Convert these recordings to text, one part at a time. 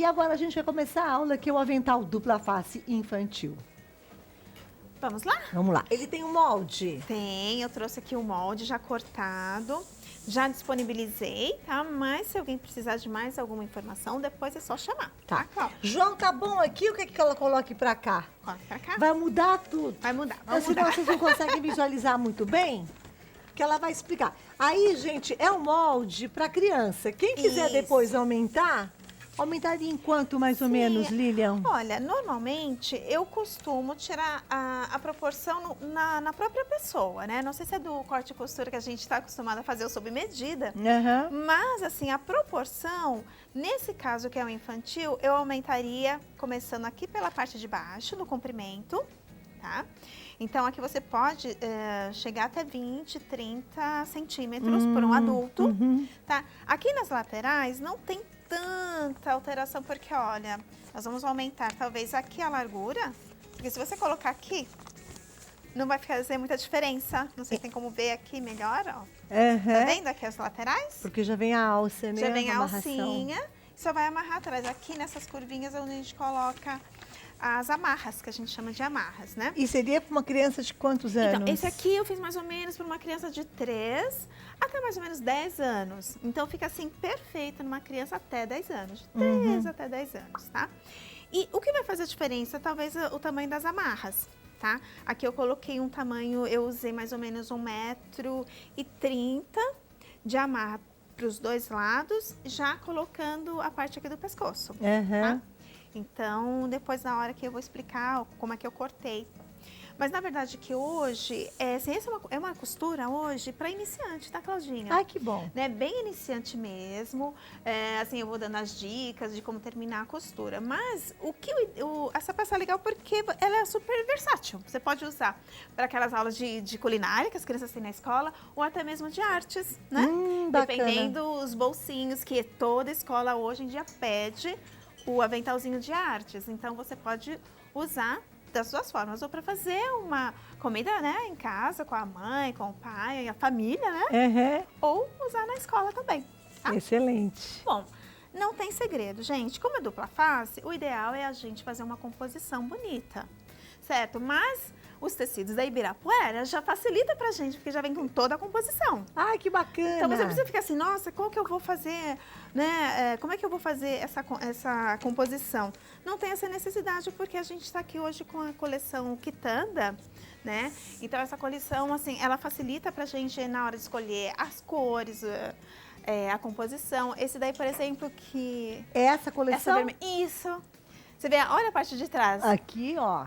E agora a gente vai começar a aula, que é o avental dupla face infantil. Vamos lá? Vamos lá. Ele tem um molde? Tem, eu trouxe aqui o molde já cortado, já disponibilizei, tá? Mas se alguém precisar de mais alguma informação, depois é só chamar, tá, Cláudia? João, tá bom aqui? O que é que ela coloque pra cá? Coloca pra cá. Vai mudar tudo. Vai mudar, vamos Senão mudar. vocês não conseguem visualizar muito bem, que ela vai explicar. Aí, gente, é um molde pra criança. Quem quiser Isso. depois aumentaria em quanto mais ou Sim. menos, Lilian? Olha, normalmente eu costumo tirar a proporção na própria pessoa, né? Não sei se é do corte e costura que a gente está acostumado a fazer o sob medida, Aham. mas assim, a proporção, nesse caso que é o infantil, eu aumentaria começando aqui pela parte de baixo, no comprimento, tá? Então aqui você pode chegar até 20, 30 centímetros por um adulto, tá? Aqui nas laterais não tem tanta alteração, porque olha, nós vamos aumentar talvez aqui a largura, porque se você colocar aqui, não vai fazer muita diferença. Não sei se tem como ver aqui melhor, ó. Tá vendo aqui as laterais? Porque já vem a alça, né? Já vem a amarração. alcinha, só vai amarrar atrás. Aqui nessas curvinhas é onde a gente coloca as amarras, que a gente chama de amarras, né? E seria para uma criança de quantos anos? Então, esse aqui eu fiz mais ou menos para uma criança de 3 até mais ou menos 10 anos. Então, fica assim, perfeito numa criança até 10 anos. De 3 até 10 anos, tá? E o que vai fazer a diferença, talvez, o tamanho das amarras, tá? Aqui eu coloquei um tamanho, eu usei mais ou menos 1,30 m de amarra para os dois lados, já colocando a parte aqui do pescoço, tá? Então, depois na hora que eu vou explicar como é que eu cortei. Mas, na verdade, que hoje, essa é uma costura hoje para iniciante, tá, Claudinha? Ai, que bom. Né? Bem iniciante mesmo. Assim, eu vou dando as dicas de como terminar a costura. Mas, essa peça é legal porque ela é super versátil. Você pode usar para aquelas aulas de culinária que as crianças têm na escola, ou até mesmo de artes, né? Dependendo dos bolsinhos que toda escola hoje em dia pede, o aventalzinho de artes. Então, você pode usar das duas formas, ou para fazer uma comida, né, em casa, com a mãe, com o pai, a família, né? Ou usar na escola também. Tá? Excelente. Bom, não tem segredo, gente. Como é dupla face, o ideal é a gente fazer uma composição bonita, certo? Mas os tecidos da Ibirapuera já facilita pra gente, porque já vem com toda a composição. Ai, que bacana. Então você precisa ficar assim, nossa, qual que eu vou fazer, né? Como é que eu vou fazer essa composição? Não tem essa necessidade, porque a gente está aqui hoje com a coleção Quitanda, né? Então essa coleção, assim, ela facilita pra gente na hora de escolher as cores, a composição. Esse daí, por exemplo, que... Essa coleção? Isso. Você vê, olha a parte de trás. Aqui, ó.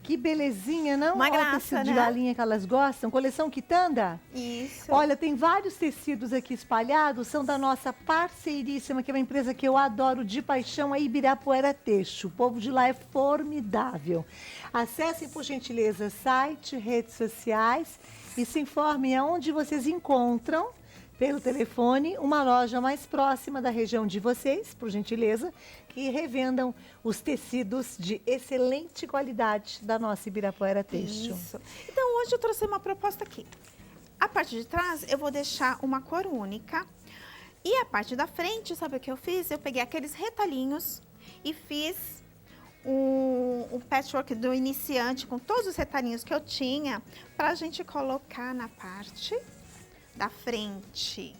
Que belezinha, não? Uma Olha graça, o tecido né? de galinha que elas gostam. Coleção Quitanda? Isso. Olha, tem vários tecidos aqui espalhados. São da nossa parceiríssima, que é uma empresa que eu adoro de paixão, a Ibirapuera Têxtil. O povo de lá é formidável. Acessem, por gentileza, site, redes sociais e se informem aonde vocês encontram, pelo telefone, uma loja mais próxima da região de vocês, por gentileza, que revendam os tecidos de excelente qualidade da nossa Ibirapuera Têxtil. Isso. Então, hoje eu trouxe uma proposta aqui. A parte de trás, eu vou deixar uma cor única. E a parte da frente, sabe o que eu fiz? Eu peguei aqueles retalhinhos e fiz um patchwork do iniciante, com todos os retalhinhos que eu tinha, pra gente colocar na parte da frente.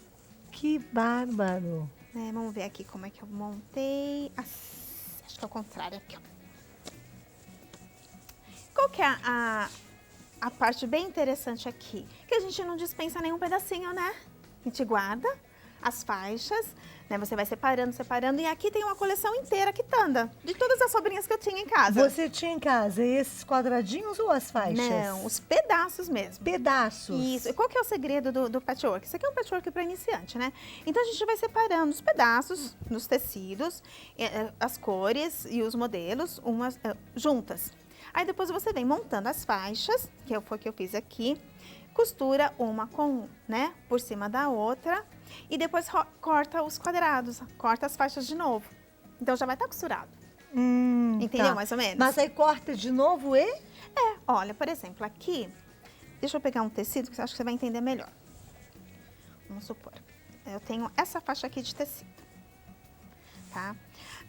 Que bárbaro! Vamos ver aqui como é que eu montei. Acho que é o contrário aqui, ó. Qual que é a parte bem interessante aqui? Que a gente não dispensa nenhum pedacinho, né? A gente guarda as faixas, né? Você vai separando, separando. E aqui tem uma coleção inteira Quitanda, de todas as sobrinhas que eu tinha em casa. Você tinha em casa esses quadradinhos ou as faixas? Não, os pedaços mesmo. Pedaços? Isso. E qual que é o segredo do patchwork? Isso aqui é um patchwork para iniciante, né? Então, a gente vai separando os pedaços nos tecidos, as cores e os modelos, umas juntas. Aí, depois você vem montando as faixas, que foi o que eu fiz aqui, costura uma com, né, por cima da outra, e depois corta os quadrados, corta as faixas de novo. Então, já vai estar costurado. Entendeu, Tá. mais ou menos? Mas aí corta de novo e? Olha, por exemplo, aqui, deixa eu pegar um tecido que eu acho que você vai entender melhor. Vamos supor, eu tenho essa faixa aqui de tecido, tá?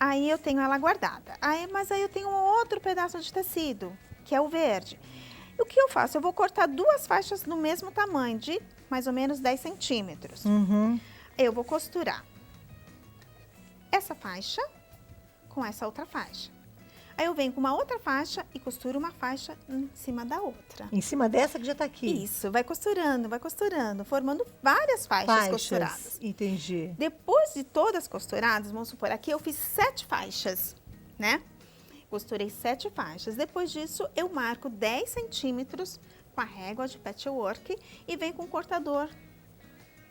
Aí eu tenho ela guardada. Mas aí eu tenho um outro pedaço de tecido, que é o verde. O que eu faço? Eu vou cortar 2 faixas do mesmo tamanho, de mais ou menos 10 centímetros. Eu vou costurar essa faixa com essa outra faixa. Aí eu venho com uma outra faixa e costuro uma faixa em cima da outra. Em cima dessa que já tá aqui. Isso, vai costurando, formando várias faixas costuradas. Entendi. Depois de todas costuradas, vamos supor, aqui eu fiz 7 faixas, né? Costurei 7 faixas. Depois disso, eu marco 10 centímetros com a régua de patchwork e venho com o cortador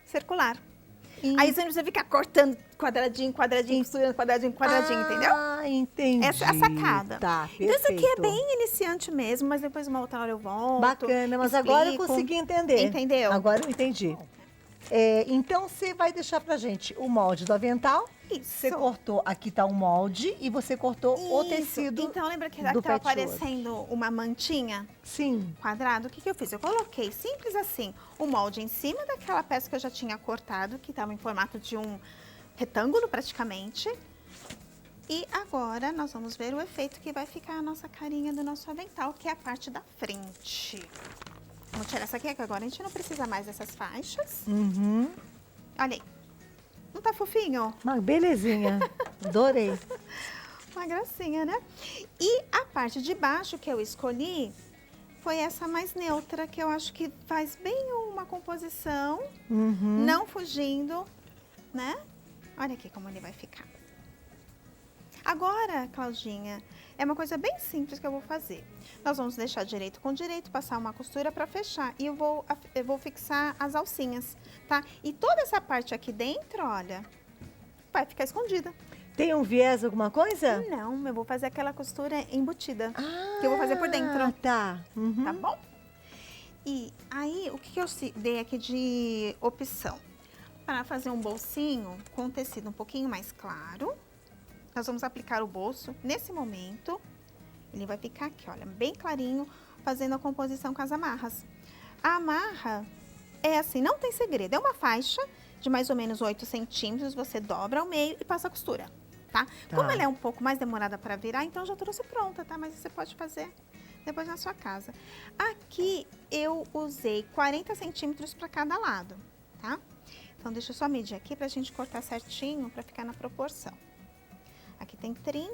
circular. Aí você não precisa ficar cortando quadradinho, costurando quadradinho, entendeu? Ah, entendi. Essa é a sacada. Tá, então, isso aqui é perfeito. bem iniciante mesmo, mas depois uma outra hora eu volto. Bacana, mas explico. agora eu consegui entender. Entendeu? Agora eu entendi. Então, você vai deixar pra gente o molde do avental. Isso. Você cortou, aqui tá o molde e você cortou o Isso. tecido. Então, lembra que do estava patchwork. aparecendo uma mantinha Sim. quadrado? O que eu fiz? Eu coloquei simples assim, o molde em cima daquela peça que eu já tinha cortado, que estava em formato de um retângulo praticamente. E agora nós vamos ver o efeito que vai ficar a nossa carinha do nosso avental, que é a parte da frente. Vamos tirar essa aqui, que agora a gente não precisa mais dessas faixas. Olha aí. Não tá fofinho? Uma belezinha. Adorei. Uma gracinha, né? E a parte de baixo que eu escolhi foi essa mais neutra, que eu acho que faz bem uma composição, não fugindo, né? Olha aqui como ele vai ficar. Agora, Claudinha, é uma coisa bem simples que eu vou fazer. Nós vamos deixar direito com direito, passar uma costura para fechar. E eu vou fixar as alcinhas, tá? E toda essa parte aqui dentro, olha, vai ficar escondida. Tem um viés, alguma coisa? Não, eu vou fazer aquela costura embutida, que eu vou fazer por dentro. Tá. Tá bom? E aí, o que eu dei aqui de opção? Para fazer um bolsinho com tecido um pouquinho mais claro, nós vamos aplicar o bolso nesse momento. Ele vai ficar aqui, olha, bem clarinho, fazendo a composição com as amarras. A amarra é assim, não tem segredo, é uma faixa de mais ou menos 8 centímetros, você dobra ao meio e passa a costura, tá? Como ela é um pouco mais demorada para virar, então eu já trouxe pronta, tá? Mas você pode fazer depois na sua casa. Aqui eu usei 40 centímetros para cada lado, tá? Então, deixa eu só medir aqui pra gente cortar certinho, pra ficar na proporção. Aqui tem 30,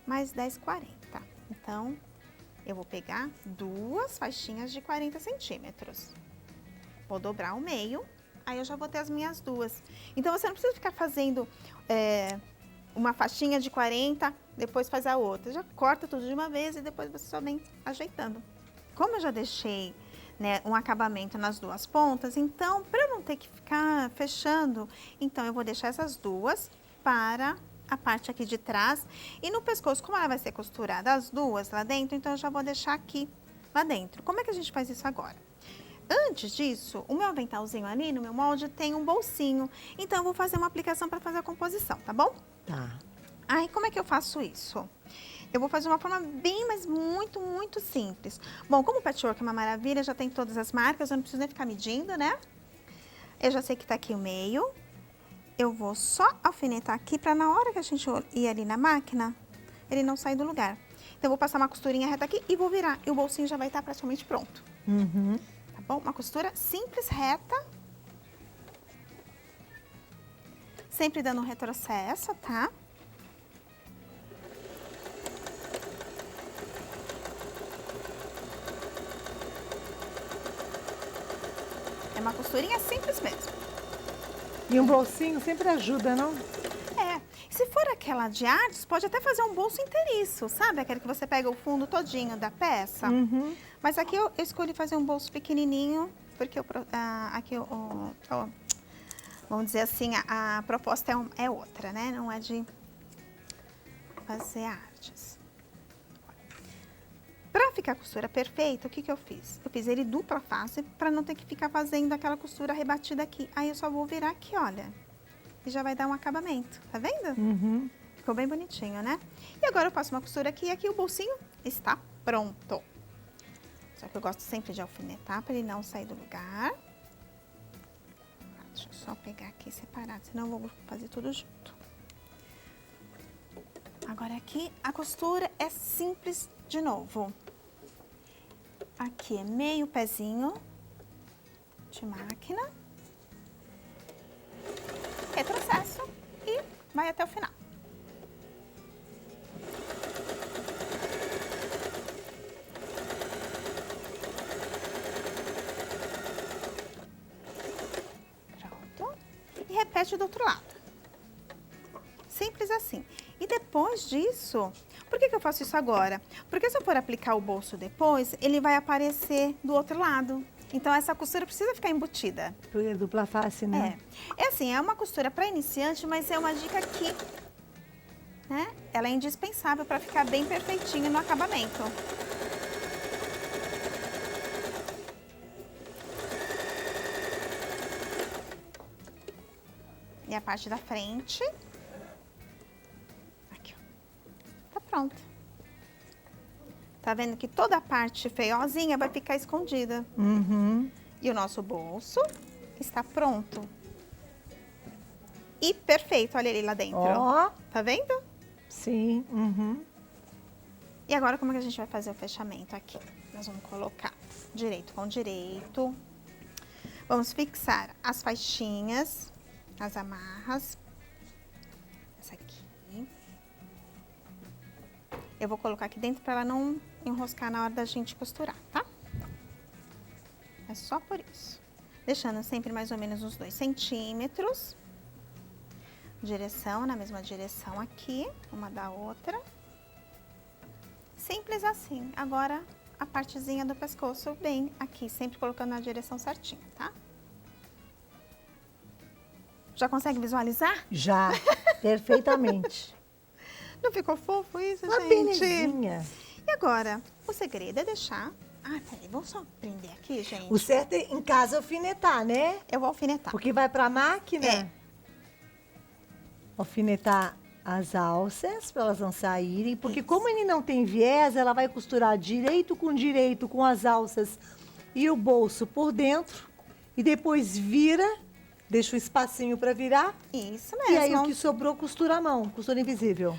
mais 10, 40. Então, eu vou pegar 2 faixinhas de 40 centímetros. Vou dobrar ao meio, aí eu já vou ter as minhas 2. Então, você não precisa ficar fazendo uma faixinha de 40, depois faz a outra. Já corta tudo de uma vez e depois você só vem ajeitando. Como eu já deixei, né, um acabamento nas 2 pontas, então, para eu não ter que ficar fechando, então eu vou deixar essas 2 para a parte aqui de trás. E no pescoço, como ela vai ser costurada as 2 lá dentro, então eu já vou deixar aqui lá dentro. Como é que a gente faz isso agora? Antes disso, o meu aventalzinho ali no meu molde tem um bolsinho, então eu vou fazer uma aplicação para fazer a composição, tá bom? Tá. Aí, como é que eu faço isso? Eu vou fazer de uma forma bem, mas muito, muito simples. Bom, como o patchwork é uma maravilha, já tem todas as marcas, eu não preciso nem ficar medindo, né? Eu já sei que tá aqui o meio. Eu vou só alfinetar aqui para na hora que a gente ir ali na máquina, ele não sair do lugar. Então, eu vou passar uma costurinha reta aqui e vou virar. E o bolsinho já vai estar praticamente pronto. Tá bom? Uma costura simples, reta. Sempre dando um retrocesso, tá? É uma costurinha simples mesmo. E um bolsinho sempre ajuda, não? Se for aquela de artes, pode até fazer um bolso inteiriço, sabe? Aquele que você pega o fundo todinho da peça. Mas aqui eu escolhi fazer um bolso pequenininho, porque aqui, vamos dizer assim, a proposta é outra, né? Não é de fazer artes. Para ficar a costura perfeita, o que eu fiz? Eu fiz ele dupla face para não ter que ficar fazendo aquela costura rebatida aqui. Aí eu só vou virar aqui, olha. E já vai dar um acabamento, tá vendo? Ficou bem bonitinho, né? E agora eu passo uma costura aqui e aqui o bolsinho está pronto. Só que eu gosto sempre de alfinetar para ele não sair do lugar. Deixa eu só pegar aqui separado, senão eu vou fazer tudo junto. Agora aqui a costura é simples de novo. Aqui é meio pezinho de máquina. Retrocesso e vai até o final. Pronto. E repete do outro lado. Simples assim. E depois disso, por que eu faço isso agora? Porque se eu for aplicar o bolso depois, ele vai aparecer do outro lado. Então, essa costura precisa ficar embutida. Porque dupla face, né? É assim, é uma costura para iniciante, mas é uma dica que, né? Ela é indispensável para ficar bem perfeitinho no acabamento. E a parte da frente. Aqui, ó. Tá pronto. Tá vendo que toda a parte feiozinha vai ficar escondida. Uhum. E o nosso bolso está pronto. E perfeito, olha ele lá dentro. Ó. Tá vendo? Sim. Uhum. E agora como é que a gente vai fazer o fechamento aqui? Nós vamos colocar direito com direito. Vamos fixar as faixinhas, as amarras. Essa aqui. Eu vou colocar aqui dentro para ela não enroscar na hora da gente costurar, tá? É só por isso. Deixando sempre mais ou menos uns 2 centímetros. Direção, na mesma direção aqui, uma da outra. Simples assim. Agora, a partezinha do pescoço bem aqui, sempre colocando na direção certinha, tá? Já consegue visualizar? Já, perfeitamente. Não ficou fofo isso, Uma gente? belezinha. E agora, o segredo é deixar... Ah, peraí, vamos só prender aqui, gente. O certo é em casa alfinetar, né? Eu vou alfinetar. Porque vai pra máquina. É. Alfinetar as alças para elas não saírem. Porque como ele não tem viés, ela vai costurar direito com as alças e o bolso por dentro. E depois vira, deixa o espacinho para virar. Isso mesmo. E aí o que sobrou, costura à mão, costura invisível.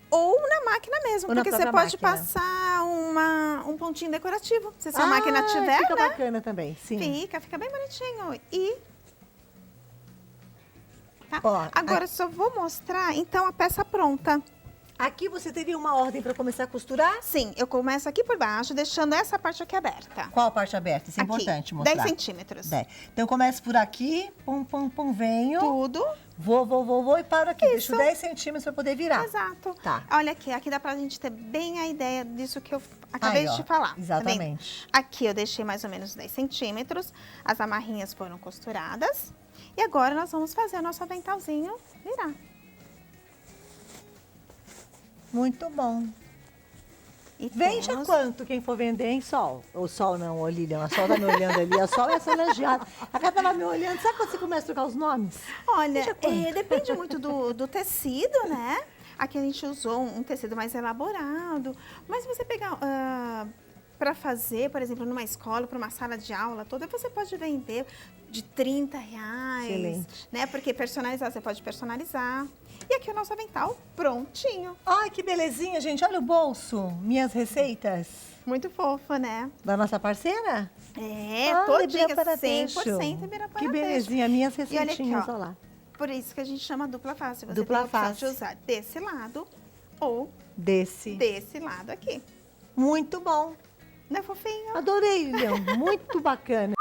Ou na máquina mesmo, Ou na porque você própria pode máquina. passar um pontinho decorativo. Se a sua máquina tiver, fica né? bacana também, sim. Fica bem bonitinho. E... Tá? Ó, Agora, só vou mostrar, então, a peça pronta. Aqui você teria uma ordem para começar a costurar? Sim, eu começo aqui por baixo, deixando essa parte aqui aberta. Qual a parte aberta? Isso é Aqui, importante mostrar. 10 centímetros. 10. Então eu começo por aqui, pum, pum, pum, venho. Tudo. Vou e paro aqui. Isso. Deixo 10 centímetros para poder virar. Exato. Tá. Olha aqui dá pra gente ter bem a ideia disso que eu acabei Aí, ó, de te falar. tá vendo? exatamente. Aqui eu deixei mais ou menos 10 centímetros, as amarrinhas foram costuradas. E agora nós vamos fazer o nosso aventalzinho virar. Muito bom. E Vende a temos- quanto quem for vender, hein, Sol? O Sol não, ô Lilian. A Sol tá me olhando ali. A Sol é essa elogiada. A Cá tava me olhando. Sabe quando você começa a trocar os nomes? Olha, Veja quanto. depende muito do tecido, né? Aqui a gente usou um tecido mais elaborado. Mas se você pegar para fazer, por exemplo, numa escola, para uma sala de aula toda, você pode vender de R$30. Excelente. Né? Porque personalizar, você pode personalizar. E aqui o nosso avental prontinho. Ai, que belezinha, gente. Olha o bolso. Minhas receitas. Muito fofo, né? Da nossa parceira? É, Ah, todinha, Ibirapuera-Teixo. 100% Ibirapuera-Teixo. Que belezinha. Minhas E olha aqui, receitinhas, ó. olha lá. Por isso que a gente chama dupla face. Você Dupla tem a opção face. de usar desse lado ou Desse. desse lado aqui. Muito bom. Não é fofinho? Adorei, Lilian. Muito bacana.